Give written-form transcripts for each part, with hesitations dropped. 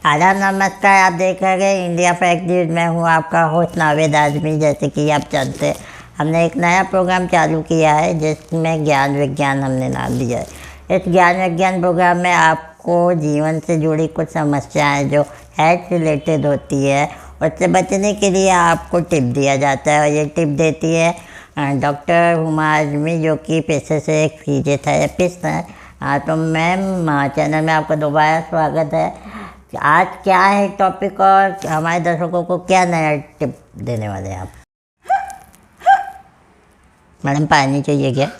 आदाब नमस्कार। आप देख रहे हैं इंडिया फैक्ट न्यूज़। मैं हूं आपका होस्ट नावेद आजमी। जैसे कि आप जानते हैं, हमने एक नया प्रोग्राम चालू किया है जिसमें ज्ञान विज्ञान हमने नाम दिया है। इस ज्ञान विज्ञान प्रोग्राम में आपको जीवन से जुड़ी कुछ समस्याएं जो हेल्थ रिलेटेड होती है उससे बचने के लिए आपको टिप दिया जाता है। और ये टिप देती है डॉक्टर हुमा आजमी, जो कि पेशे से एक फिजियोथेरेपिस्ट हैं। तो मैम, चैनल में आपका दोबारा स्वागत है। आज क्या है टॉपिक और हमारे दर्शकों को क्या नया टिप देने वाले हैं आप? मैडम, पानी चाहिए क्या?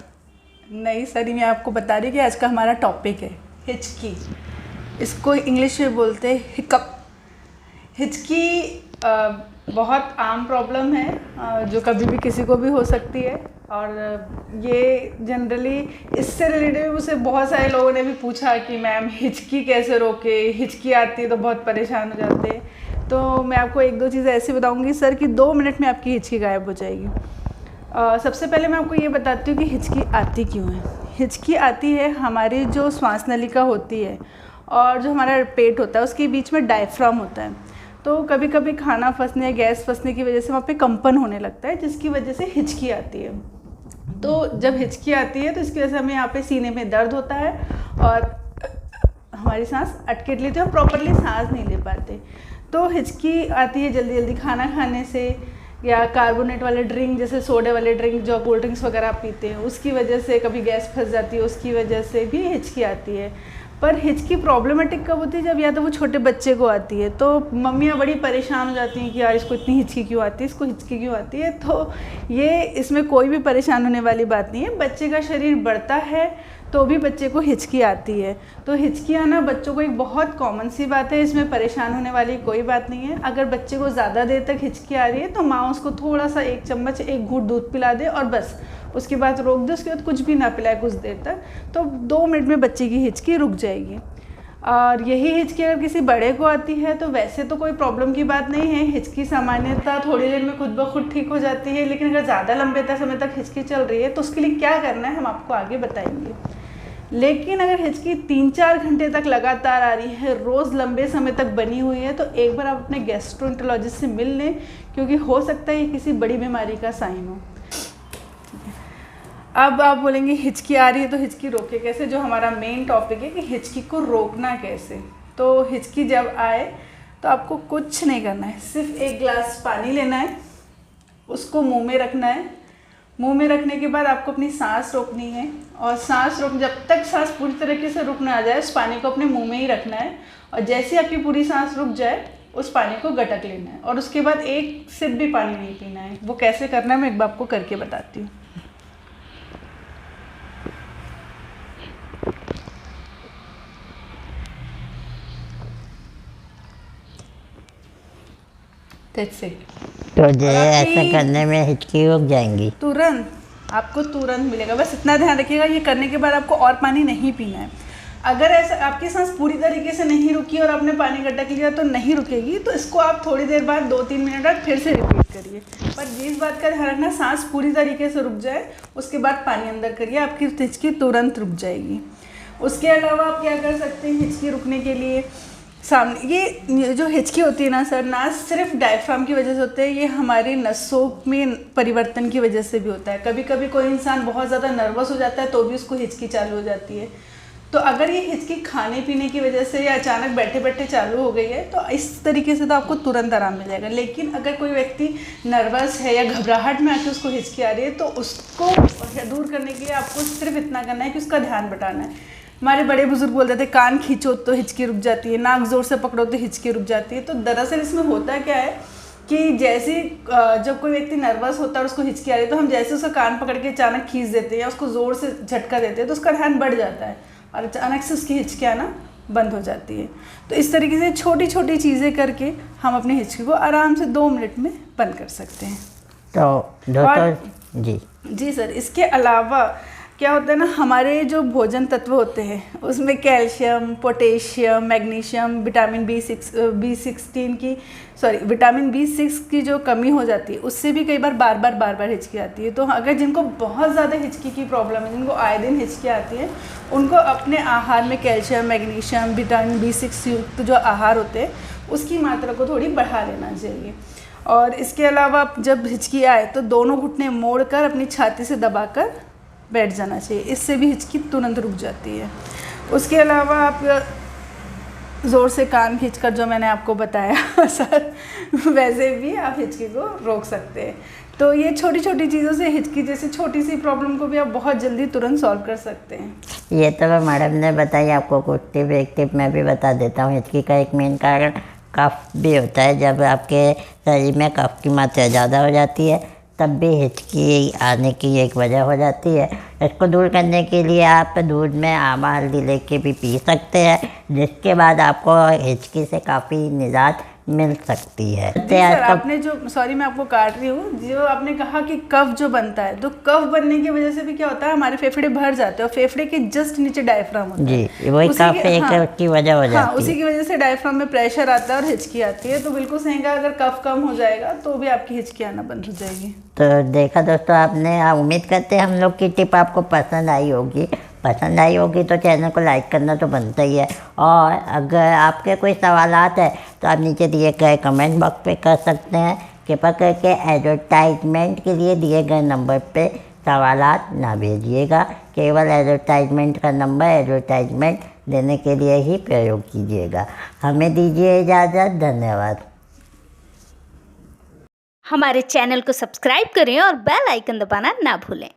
नहीं सर, मैं आपको बता रही कि आज का हमारा टॉपिक है हिचकी। इसको इंग्लिश में बोलते हैं हिकअप। हिचकी बहुत आम प्रॉब्लम है जो कभी भी किसी को भी हो सकती है। और ये जनरली इससे रिलेटेड मुझसे बहुत सारे लोगों ने भी पूछा कि मैम हिचकी कैसे रोके, हिचकी आती है तो बहुत परेशान हो जाते हैं। तो मैं आपको एक दो चीज़ें ऐसी बताऊंगी सर कि 2 मिनट में आपकी हिचकी गायब हो जाएगी। सबसे पहले मैं आपको ये बताती हूँ कि हिचकी आती क्यों है। हिचकी आती है, हमारी जो श्वास नलिका होती है और जो हमारा पेट होता है उसके बीच में डायफ्राम होता है। तो कभी कभी खाना फंसने या गैस फंसने की वजह से वहाँ पे कंपन होने लगता है, जिसकी वजह से हिचकी आती है। तो जब हिचकी आती है तो इसकी वजह से हमें यहाँ पे सीने में दर्द होता है और हमारी सांस अटके लेती है और प्रॉपरली सांस नहीं ले पाते। तो हिचकी आती है जल्दी जल्दी खाना खाने से, या कार्बोनेट वाले ड्रिंक जैसे सोडे वाले ड्रिंक जो कोल्ड ड्रिंक्स वगैरह आप पीते हैं उसकी वजह से, कभी गैस फंस जाती है उसकी वजह से भी हिचकी आती है। पर हिचकी प्रॉब्लमेटिक कब होती है? जब या तो वो छोटे बच्चे को आती है, तो मम्मियाँ बड़ी परेशान हो जाती हैं कि यार इसको इतनी हिचकी क्यों आती है, इसको हिचकी क्यों आती है। तो ये इसमें कोई भी परेशान होने वाली बात नहीं है। बच्चे का शरीर बढ़ता है तो भी बच्चे को हिचकी आती है। तो हिचकी आना बच्चों को एक बहुत कॉमन सी बात है, इसमें परेशान होने वाली कोई बात नहीं है। अगर बच्चे को ज़्यादा देर तक हिचकी आ रही है तो माँ उसको थोड़ा सा 1 चम्मच 1 घूंट दूध पिला दे और बस उसके बाद रोक दे। उसके बाद कुछ भी ना पिलाए कुछ देर तक, तो 2 मिनट में बच्चे की हिचकी रुक जाएगी। और यही हिचकी अगर किसी बड़े को आती है तो वैसे तो कोई प्रॉब्लम की बात नहीं है। हिचकी सामान्यतः थोड़ी देर में खुद ब खुद ठीक हो जाती है, लेकिन अगर ज़्यादा लंबे समय तक हिचकी चल रही है तो उसके लिए क्या करना है हम आपको आगे बताएंगे। लेकिन अगर हिचकी 3-4 घंटे तक लगातार आ रही है, रोज़ लंबे समय तक बनी हुई है, तो एक बार आप अपने गैस्ट्रोएंटरोलॉजिस्ट से मिल लें, क्योंकि हो सकता है ये किसी बड़ी बीमारी का साइन हो। अब आप बोलेंगे हिचकी आ रही है तो हिचकी रोके कैसे, जो हमारा मेन टॉपिक है कि हिचकी को रोकना कैसे। तो हिचकी जब आए तो आपको कुछ नहीं करना है, सिर्फ 1 गिलास पानी लेना है, उसको मुंह में रखना है। मुंह में रखने के बाद आपको अपनी सांस रोकनी है, और सांस रोक जब तक सांस पूरी तरीके से रुक ना आ जाए उस पानी को अपने मुंह में ही रखना है। और जैसे ही आपकी पूरी सांस रुक जाए उस पानी को गटक लेना है, और उसके बाद 1 सिप भी पानी नहीं पीना है। वो कैसे करना है मैं एक बार आपको करके बताती हूँ। तो जो ऐसा करने में हिचकी रुक जाएंगी, तुरंत आपको तुरंत मिलेगा। बस इतना ध्यान रखिएगा, ये करने के बाद आपको और पानी नहीं पीना है। अगर ऐसा आपकी सांस पूरी तरीके से नहीं रुकी और आपने पानी गटक लिया तो नहीं रुकेगी, तो इसको आप थोड़ी देर बाद 2-3 मिनट बाद फिर से रिपीट करिए। पर जिस बात का ध्यान रखना, सांस पूरी तरीके से रुक जाए उसके बाद पानी अंदर करिए, आपकी हिचकी तुरंत रुक जाएगी। उसके अलावा आप क्या कर सकते हैं हिचकी रुकने के लिए? सामने ये जो हिचकी होती है ना सर, ना सिर्फ डायफ्राम की वजह से होते हैं, ये हमारी नसों में परिवर्तन की वजह से भी होता है। कभी कभी कोई इंसान बहुत ज़्यादा नर्वस हो जाता है तो भी उसको हिचकी चालू हो जाती है। तो अगर ये हिचकी खाने पीने की वजह से या अचानक बैठे बैठे चालू हो गई है तो इस तरीके से तो आपको तुरंत आराम मिल जाएगा। लेकिन अगर कोई व्यक्ति नर्वस है या घबराहट में आके उसको हिचकी आ रही है तो उसको दूर करने के लिए आपको सिर्फ इतना करना है कि उसका ध्यान बटाना है। हमारे बड़े बुजुर्ग बोलते थे कान खींचो तो हिचकी रुक जाती है, नाक जोर से पकड़ो तो हिचकी रुक जाती है। तो दरअसल इसमें होता क्या है कि जैसे जब कोई व्यक्ति नर्वस होता है और उसको हिचकी आ रही है तो हम जैसे उसका कान पकड़ के अचानक खींच देते हैं या उसको ज़ोर से झटका देते हैं तो उसका ध्यान बढ़ जाता है और अचानक से उसकी हिचकी आना बंद हो जाती है। तो इस तरीके से छोटी छोटी चीज़ें करके हम अपनी हिचकी को आराम से 2 मिनट में बंद कर सकते हैं। तो डॉक्टर जी सर, इसके अलावा क्या होता है ना, हमारे जो भोजन तत्व होते हैं उसमें calcium, potassium, magnesium, vitamin vitamin B6 की जो कमी हो जाती है उससे भी कई बार बार हिचकी आती है। तो अगर जिनको बहुत ज़्यादा हिचकी की प्रॉब्लम है, जिनको आए दिन हिचकी आती है, उनको अपने आहार में कैल्शियम, मैग्नीशियम, विटामिन B6 युक्त जो आहार होते हैं उसकी मात्रा को थोड़ी बढ़ा लेना चाहिए। और इसके अलावा जब हिचकी आए तो दोनों घुटने मोड़कर अपनी छाती से दबाकर बैठ जाना चाहिए, इससे भी हिचकी तुरंत रुक जाती है। उसके अलावा आप ज़ोर से कान खींचकर, जो मैंने आपको बताया सर, वैसे भी आप हिचकी को रोक सकते हैं। तो ये छोटी छोटी चीज़ों से हिचकी जैसी छोटी सी प्रॉब्लम को भी आप बहुत जल्दी तुरंत सॉल्व कर सकते हैं। ये तो मैडम ने बताई, आपको कुछ टिप, एक टिप मैं भी बता देता हूँ। हिचकी का एक मेन कारण कफ भी होता है। जब आपके शरीर में कफ की मात्रा ज़्यादा हो जाती है तब भी हिचकी आने की एक वजह हो जाती है। इसको दूर करने के लिए आप दूध में आमा हल्दी लेके भी पी सकते हैं, जिसके बाद आपको हिचकी से काफ़ी निजात मिल सकती है। सर, आपने जो, सॉरी मैं आपको काट रही हूँ, जो आपने कहा कि कफ जो बनता है, तो कफ बनने की वजह से भी क्या होता है, हमारे फेफड़े भर जाते हैं और फेफड़े के जस्ट नीचे डायफ्राम होता है जी, वही कफ की वजह हो जाती है। उसी की वजह से डायफ्राम में प्रेशर आता है और हिचकी आती है। तो बिल्कुल सही कहा, अगर कफ कम हो जाएगा तो भी आपकी हिचकी आना बंद हो जाएगी। तो देखा दोस्तों आपने, उम्मीद करते हैं हम लोग की टिप आपको पसंद आई होगी। पसंद आई होगी तो चैनल को लाइक करना तो बनता ही है। और अगर आपके कोई सवालात है तो आप नीचे दिए गए कमेंट बॉक्स पे कर सकते हैं। कृपया करके एडवर्टाइजमेंट के लिए दिए गए नंबर पे सवालात ना भेजिएगा। केवल एडवर्टाइजमेंट का नंबर एडवर्टाइजमेंट देने के लिए ही प्रयोग कीजिएगा। हमें दीजिए इजाज़त। धन्यवाद। हमारे चैनल को सब्सक्राइब करें और बेल आइकन दबाना ना भूलें।